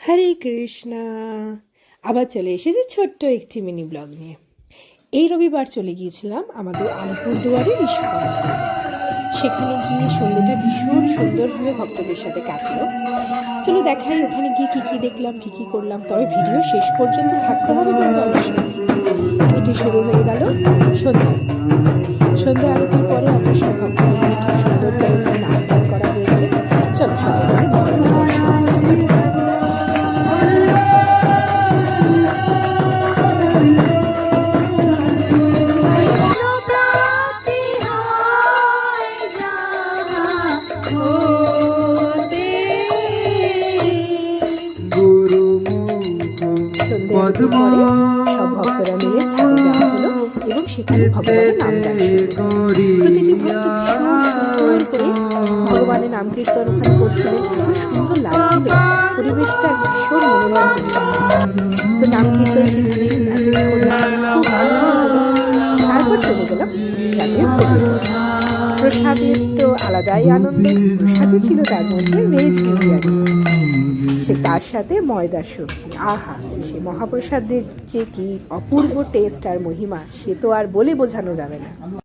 হরে কৃষ্ণা। আবার চলে এসেছি ছোট্ট একটি মিনি ব্লগ নিয়ে। এই রবিবার চলে গিয়েছিলাম আমাদের আলিপুরদুয়ারের ইস্কন। সেখানে গিয়ে সন্ধ্যেটা ভীষণ সুন্দরভাবে ভক্তদের সাথে কাটলো। চলো দেখাই ওখানে গিয়ে কী কী দেখলাম, কী কী করলাম। তবে ভিডিও শেষ পর্যন্ত থাকতে হবে কিন্তু অবশ্যই। এটি শুরু হয়ে গেল সন্ধ্যা আরতির পরে আমরা সব ভক্তরা মিলে কি সুন্দর করে এখানে নাম করা হয়েছে। চলো সবাই মিলে ভগবানের দর্শন। সব ভক্তরা মিলে ছাদে যাওয়া হলো এবং সেখানে ভগবানের নাম গান প্রতিটি ভক্ত ভীষণ সুন্দর করে ভগবানের নাম কীর্তন ওখানে করছিলেন। এত সুন্দর লাগছিল, পরিবেশটা ভীষণ মনোরম হয়েছিল। তো নাম কীর্তন সেখানে করলাম, খুব ভালো হলো। তারপর চলে গেলাম প্রসাদের তো আলাদাই আনন্দ। প্রসাদে ছিল তার মধ্যে ভেজ বিরিয়ানি, সে তার সাথে ময়দার সবজি। আহা, সে মহাপ্রসাদের যে কি অপূর্ব টেস্ট আর মহিমা, সে তো আর বলে বোঝানো যাবে না।